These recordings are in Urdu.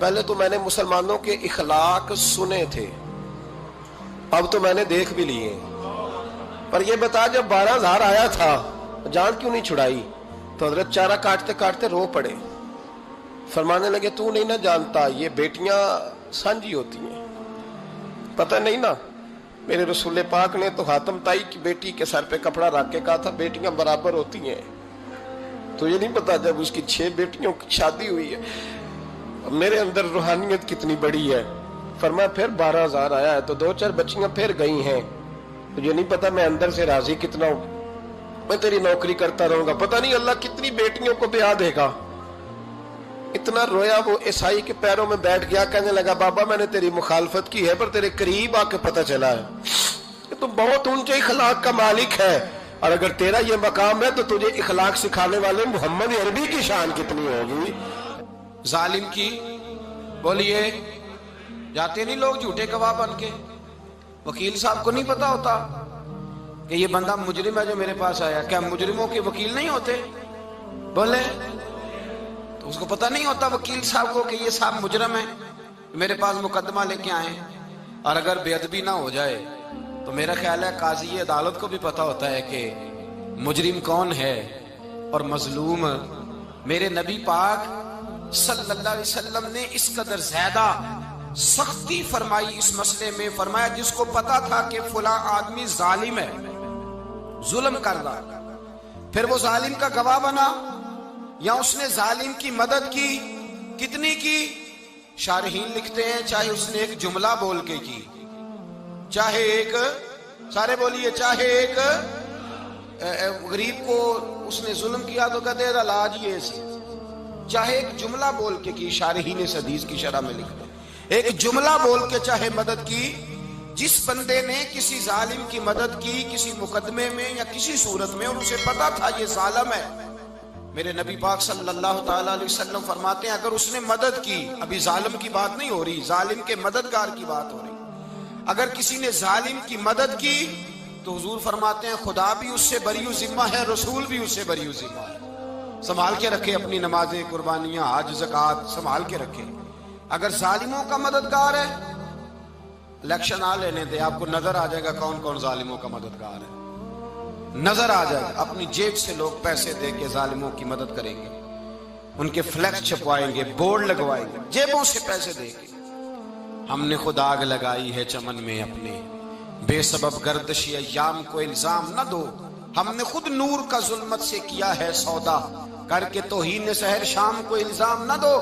پہلے تو میں نے مسلمانوں کے اخلاق سنے تھے، اب تو میں نے دیکھ بھی لیے. پر یہ بتا جب 12,000 آیا تھا جان کیوں نہیں چھڑائی؟ تو حضرت چارہ کاٹتے کاٹتے رو پڑے. فرمانے لگے تو نہیں نہ جانتا یہ بیٹیاں سانجھی ہوتی ہیں، پتہ نہیں نا. میرے رسول پاک نے تو حاتم تائی کی بیٹی کے سر پہ کپڑا رکھ کے کہا تھا بیٹیاں برابر ہوتی ہیں. تو یہ نہیں پتا جب اس کی 6 بیٹیوں کی شادی ہوئی ہے میرے اندر روحانیت کتنی بڑی ہے. فرمایا پھر 12,000 آیا ہے تو 2-4 بچیاں پھر گئی ہیں. تجھے نہیں پتا میں اندر سے راضی کتنا ہوں، میں تیری نوکری کرتا رہوں گا، پتہ نہیں اللہ کتنی بیٹیوں کو بیاہ دے گا. اتنا رویا وہ عیسائی کے پیروں میں بیٹھ گیا، کہنے لگا بابا میں نے تیری مخالفت کی ہے پر تیرے قریب آ کے پتہ چلا ہے کہ تو بہت اونچے اخلاق کا مالک ہے، اور اگر تیرا یہ مقام ہے تو تجھے اخلاق سکھانے والے محمد عربی کی شان کتنی ہوگی. ظالم کی بولیے جاتے نہیں لوگ جھوٹے گواہ بن کے. وکیل صاحب کو نہیں پتا ہوتا کہ یہ بندہ مجرم ہے جو میرے پاس آیا. کیا مجرموں کے وکیل نہیں ہوتے؟ بولے تو اس کو پتہ نہیں ہوتا وکیل صاحب کو کہ یہ صاحب مجرم ہے میرے پاس مقدمہ لے کے آئے. اور اگر بے ادبی نہ ہو جائے تو میرا خیال ہے قاضی عدالت کو بھی پتا ہوتا ہے کہ مجرم کون ہے اور مظلوم. میرے نبی پاک صلی اللہ علیہ وسلم نے اس قدر زیادہ سختی فرمائی اس مسئلے میں. فرمایا جس کو پتا تھا کہ فلاں آدمی ظالم ہے، ظلم کر رہا، پھر وہ ظالم کا گواہ بنا یا اس نے ظالم کی مدد کی، کتنی کی؟ شارحین لکھتے ہیں چاہے اس نے ایک جملہ بول کے کی، چاہے ایک، سارے بولیے، چاہے ایک غریب کو اس نے ظلم کیا تو کہتے ہیں علاج یہ سی، چاہے ایک جملہ بول کے کی. شارحین اس حدیث کی شرح میں لکھتے ہیں ایک جملہ بول کے چاہے مدد کی. جس بندے نے کسی ظالم کی مدد کی کسی مقدمے میں یا کسی صورت میں اور اسے پتا تھا یہ ظالم ہے، میرے نبی پاک صلی اللہ تعالی علیہ وسلم فرماتے ہیں اگر اس نے مدد کی، ابھی ظالم کی بات نہیں ہو رہی، ظالم کے مددگار کی بات ہو رہی، اگر کسی نے ظالم کی مدد کی تو حضور فرماتے ہیں خدا بھی اس سے بری و ذمہ ہے، رسول بھی اس سے بری و ذمہ ہے. سنبھال کے رکھے اپنی نمازیں، قربانیاں، حج، زکوٰۃ سنبھال کے رکھے. اگر ظالموں کا مددگار ہے، الیکشن آ لینے دے، آپ کو نظر آ جائے گا کون کون ظالموں کا مددگار ہے، نظر آ جائے گا. اپنی جیب سے لوگ پیسے دے کے ظالموں کی مدد کریں گے، ان کے فلیکس چھپوائیں گے، بورڈ لگوائیں گے، جیبوں سے پیسے دے کے. ہم نے خود آگ لگائی ہے چمن میں اپنے، بے سبب گردشی ایام کو الزام نہ دو. ہم نے خود نور کا ظلمت سے کیا ہے سودا، کر کے توہین سحر شام کو الزام نہ دو.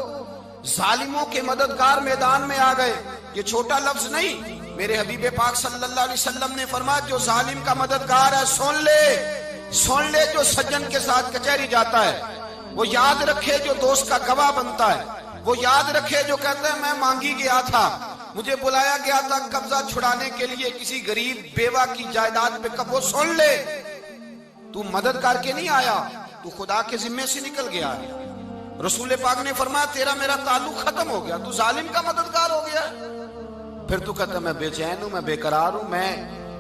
ظالموں کے مددگار میدان میں آ گئے. یہ چھوٹا لفظ نہیں، میرے حبیب پاک صلی اللہ علیہ وسلم نے فرمایا جو ظالم کا مددگار ہے سن لے جو سجن کے ساتھ کچہری جاتا ہے، وہ یاد رکھے جو دوست کا گواہ بنتا ہے، وہ یاد رکھے جو کہتا ہے میں مانگی گیا تھا، مجھے بلایا گیا تھا قبضہ چھڑانے کے لیے کسی غریب بیوہ کی جائیداد پہ، وہ سن لے تو مدد کر کے نہیں آیا، تو خدا کے ذمے سے نکل گیا ہے. رسول پاک نے فرمایا تیرا میرا تعلق ختم ہو گیا، تو ظالم کا مددگار ہو گیا. پھر تو کہتا میں بے چین ہوں، میں بے قرار ہوں،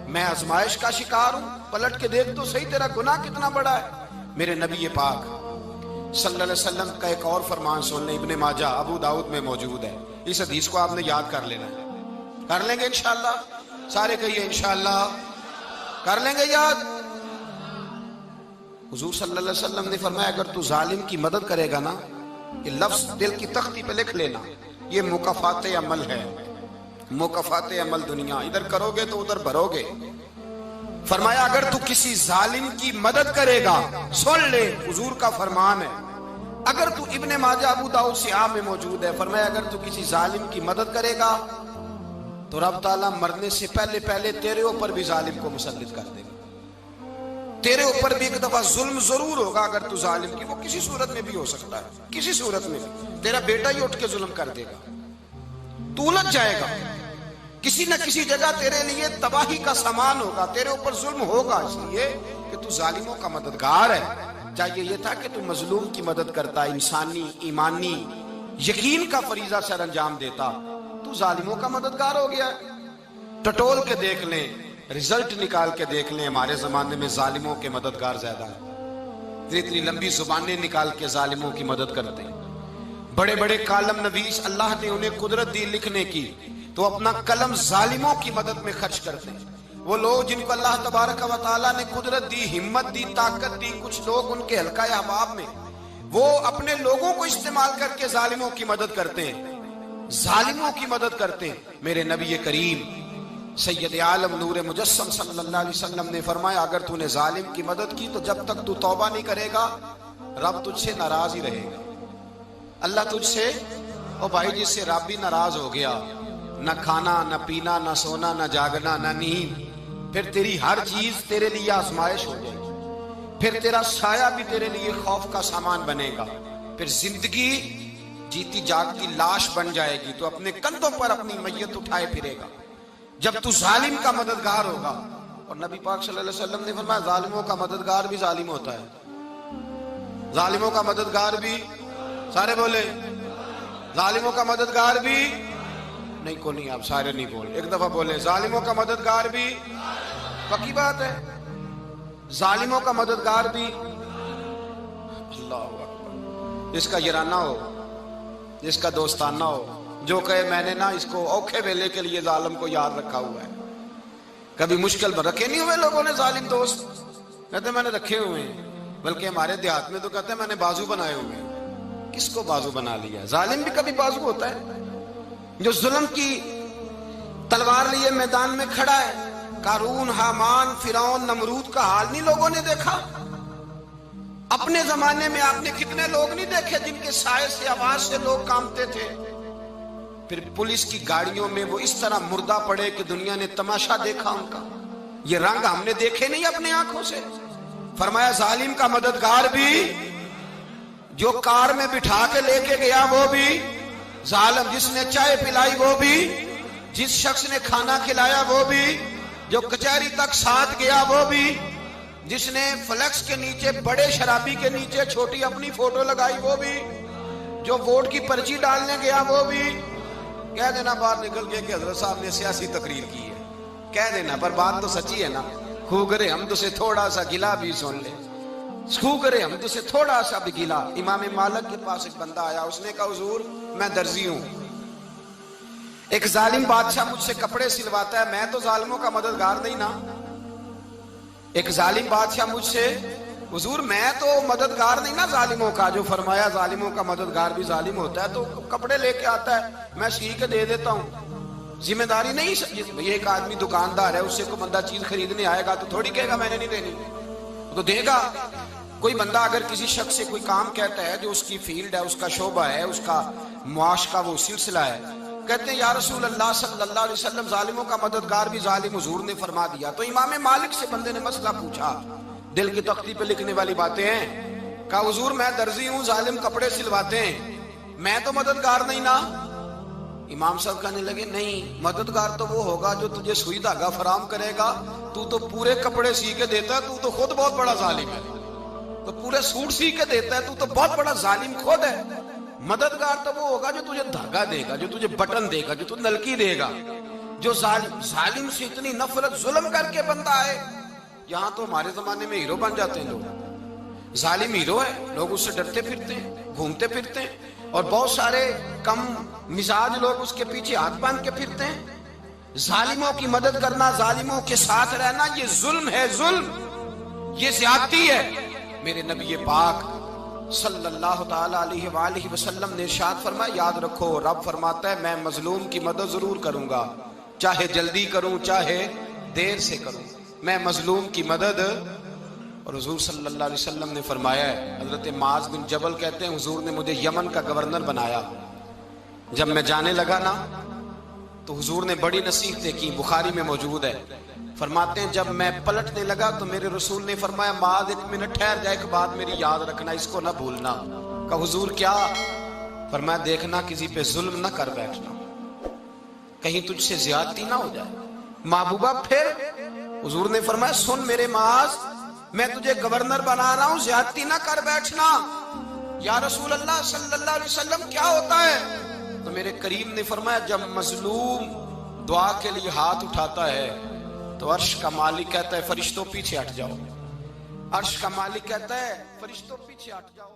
میں آزمائش کا شکار ہوں. پلٹ کے دیکھ تو صحیح تیرا گناہ کتنا بڑا ہے. میرے نبی پاک صلی اللہ علیہ وسلم کا ایک اور فرمان سن لیں، ابن ماجہ ابو داؤد میں موجود ہے. اس حدیث کو آپ نے یاد کر لینا ہے. کر لیں گے انشاءاللہ؟ سارے کہیے انشاءاللہ کر لیں گے یاد. حضور صلی اللہ علیہ وسلم نے فرمایا اگر تو ظالم کی مدد کرے گا نا، یہ لفظ دل کی تختی پہ لکھ لینا، یہ مکافات عمل ہے، مکافات عمل دنیا، ادھر کرو گے تو ادھر بھرو گے. فرمایا اگر تو کسی ظالم کی مدد کرے گا، سن لے حضور کا فرمان ہے، اگر تو ابن ماجہ ابو داؤد سیاہ میں موجود ہے، فرمایا اگر تو کسی ظالم کی مدد کرے گا تو رب تعالیٰ مرنے سے پہلے تیرے اوپر بھی ظالم کو مسلط کر دے گا. تیرے اوپر بھی ایک دفعہ ظلم ضرور ہوگا اگر تو ظالم کی، وہ کسی صورت میں بھی ہو سکتا ہے، کسی صورت میں بھی تیرا بیٹا ہی اٹھ کے ظلم کر دے گا، تو الجھ جائے گا، کسی نہ کسی جگہ تیرے لیے تباہی کا سامان ہوگا، تیرے اوپر ظلم ہوگا، اس لیے کہ تو ظالموں کا مددگار ہے. چاہیے یہ تھا کہ تو مظلوم کی مدد کرتا، انسانی ایمانی یقین کا فریضہ سر انجام دیتا، تو ظالموں کا مددگار ہو گیا. ٹٹول کے دیکھ لیں، رزلٹ نکال کے دیکھ لیں، ہمارے زمانے میں ظالموں کے مددگار زیادہ ہیں. اتنی لمبی زبانیں نکال کے ظالموں کی مدد کرتے ہیں. بڑے بڑے کالم نویس اللہ نے انہیں قدرت دی لکھنے کی، تو اپنا قلم ظالموں کی مدد میں خرچ کرتے ہیں۔ وہ لوگ جن کو اللہ تبارک و تعالیٰ نے قدرت دی، ہمت دی، طاقت دی، کچھ لوگ ان کے حلقہ احباب میں، وہ اپنے لوگوں کو استعمال کر کے ظالموں کی مدد کرتے ہیں، ظالموں کی مدد کرتے ہیں۔ میرے نبی کریم سید عالم نور مجسم صلی اللہ علیہ وسلم نے فرمایا، اگر تو نے ظالم کی مدد کی تو جب تک تو توبہ نہیں کرے گا رب تجھ سے ناراض ہی رہے گا۔ اللہ تجھ سے، او بھائی جس سے رب بھی ناراض ہو گیا، نہ کھانا نہ پینا نہ سونا نہ جاگنا نہ نیند، پھر تیری ہر چیز تیرے لیے آزمائش ہو جائے گی، پھر تیرا سایہ بھی تیرے لیے خوف کا سامان بنے گا، پھر زندگی جیتی جاگتی لاش بن جائے گی، تو اپنے کندھوں پر اپنی میت اٹھائے پھرے گا جب تو ظالم کا مددگار ہوگا۔ اور نبی پاک صلی اللہ علیہ وسلم نے فرمایا، ظالموں کا مددگار بھی ظالم ہوتا ہے، ظالموں کا مددگار بھی، سارے بولے ظالموں کا مددگار بھی نہیں، کو نہیں، آپ سارے نہیں بولے، ایک دفعہ بولے ظالموں کا مددگار بھی، پکی بات ہے، ظالموں کا مددگار بھی۔ اللہ اکبر، جس کا یارانہ ہو، جس کا دوستانہ ہو، جو کہے میں نے نا اس کو اوکھے ویلے کے لیے ظالم کو یاد رکھا ہوا ہے۔ کبھی مشکل میں رکھے نہیں ہوئے لوگوں نے ظالم دوست، کہتے میں نے رکھے ہوئے ہیں، بلکہ ہمارے دیہات میں تو کہتے ہیں میں نے بازو بنائے ہوئے ہیں۔ کس کو بازو بنا لیا؟ ظالم بھی کبھی بازو ہوتا ہے، جو ظلم کی تلوار لیے میدان میں کھڑا ہے۔ قارون، حامان، فرعون، نمرود کا حال نہیں لوگوں نے دیکھا؟ اپنے زمانے میں آپ نے کتنے لوگ نہیں دیکھے جن کے سائے سے، آواز سے لوگ کانپتے تھے؟ پھر پولیس کی گاڑیوں میں وہ اس طرح مردہ پڑے کہ دنیا نے تماشا دیکھا ان کا۔ یہ رنگ ہم نے دیکھے نہیں اپنے آنکھوں سے۔ فرمایا ظالم کا مددگار بھی، جو کار میں بٹھا کے لے کے گیا وہ بھی ظالم، جس نے چائے پلائی وہ بھی، جس شخص نے کھانا کھلایا وہ بھی، جو کچہری تک ساتھ گیا وہ بھی، جس نے فلیکس کے نیچے، بڑے شرابی کے نیچے چھوٹی اپنی فوٹو لگائی وہ بھی، جو ووٹ کی پرچی ڈالنے گیا وہ بھی۔ کہہ دینا باہر نکل کے کہ حضرت صاحب نے سیاسی تقریر کی ہے، کہہ دینا، پر بات تو سچی ہے نا۔ خو کرے ہم تو سے تھوڑا سا گلا بھی سن لے، خو کرے ہم تو سے تھوڑا سا بھی گلا۔ امام مالک کے پاس ایک بندہ آیا، اس نے کہا حضور میں درزی ہوں، ایک ظالم بادشاہ مجھ سے کپڑے سلواتا ہے، میں تو ظالموں کا مددگار نہیں نا۔ ایک ظالم بادشاہ مجھ سے، حضور میں تو مددگار نہیں نا ظالموں کا، جو فرمایا ظالموں کا مددگار بھی ظالم ہوتا ہے، تو کپڑے لے کے آتا ہے میں سی کے دے دیتا ہوں، ذمہ داری نہیں۔ یہ ایک آدمی دکاندار ہے، اس سے کوئی بندہ چیز خریدنے آئے گا تو تھوڑی کہے گا میں نے نہیں دینی، تو دے گا۔ کوئی بندہ اگر کسی شخص سے کوئی کام کہتا ہے جو اس کی فیلڈ ہے، اس کا شعبہ ہے، اس کا معاش کا وہ سلسلہ ہے، کہتے ہیں یا رسول اللہ صلی اللہ علیہ وسلم ظالموں کا مددگار بھی ظالم، حضور نے فرما دیا۔ تو امام مالک سے بندے نے مسئلہ پوچھا، دل کی تختی پہ لکھنے والی باتیں ہیں، کہا حضور میں درزی ہوں، ظالم کپڑے سلواتے ہیں، میں تو مددگار نہیں نا۔ امام صاحب کہنے لگے نہیں، مددگار تو وہ ہوگا جو تجھے سوئی دھاگا فراہم کرے گا، تو پورے کپڑے سی کے دیتا ہے، تو خود بہت بڑا ظالم ہے، تو پورے سوٹ سی کے دیتا ہے، تو بہت بڑا ظالم خود ہے۔ مددگار تو وہ ہوگا جو تجھے دھاگا دے گا، جو تجھے بٹن دے گا، جو تجھے نلکی دے گا، جو ظالم سے اتنی نفرت ظلم کر کے بندہ ہے۔ یہاں تو ہمارے زمانے میں ہیرو بن جاتے ہیں لوگ، ظالم ہیرو ہے، لوگ اس سے ڈرتے پھرتے ہیں، گھومتے پھرتے ہیں، اور بہت سارے کم مزاج لوگ اس کے پیچھے ہاتھ باندھ کے پھرتے ہیں۔ ظالموں کی مدد کرنا، ظالموں کے ساتھ رہنا، یہ ظلم ہے، ظلم، یہ زیادتی ہے۔ میرے نبی پاک صلی اللہ تعالی علیہ وآلہ وسلم نے ارشاد فرمایا، یاد رکھو رب فرماتا ہے میں مظلوم کی مدد ضرور کروں گا، چاہے جلدی کروں چاہے دیر سے کروں، میں مظلوم کی مدد۔ اور حضور صلی اللہ علیہ وسلم نے فرمایا ہے، حضرت معاذ بن جبل کہتے ہیں حضور نے مجھے یمن کا گورنر بنایا، جب میں جانے لگا نا تو حضور نے بڑی نصیحتیں کی، بخاری میں موجود ہے، فرماتے ہیں جب میں پلٹنے لگا تو میرے رسول نے فرمایا معاذ ایک منٹ ٹھہر جا، ایک بات میری یاد رکھنا، اس کو نہ بھولنا۔ کہا حضور کیا؟ فرمایا دیکھنا کسی پہ ظلم نہ کر بیٹھنا، کہیں تجھ سے زیادتی نہ ہو جائے۔ محبوبہ پھر حضور نے فرمایا سن میرے معاذ، میں تجھے گورنر بنا رہا ہوں، زیادتی نہ کر بیٹھنا۔ یا رسول اللہ صلی اللہ علیہ وسلم کیا ہوتا ہے؟ تو میرے کریم نے فرمایا جب مظلوم دعا کے لیے ہاتھ اٹھاتا ہے تو عرش کا مالک کہتا ہے فرشتوں پیچھے ہٹ جاؤ، عرش کا مالک کہتا ہے فرشتوں پیچھے ہٹ جاؤ۔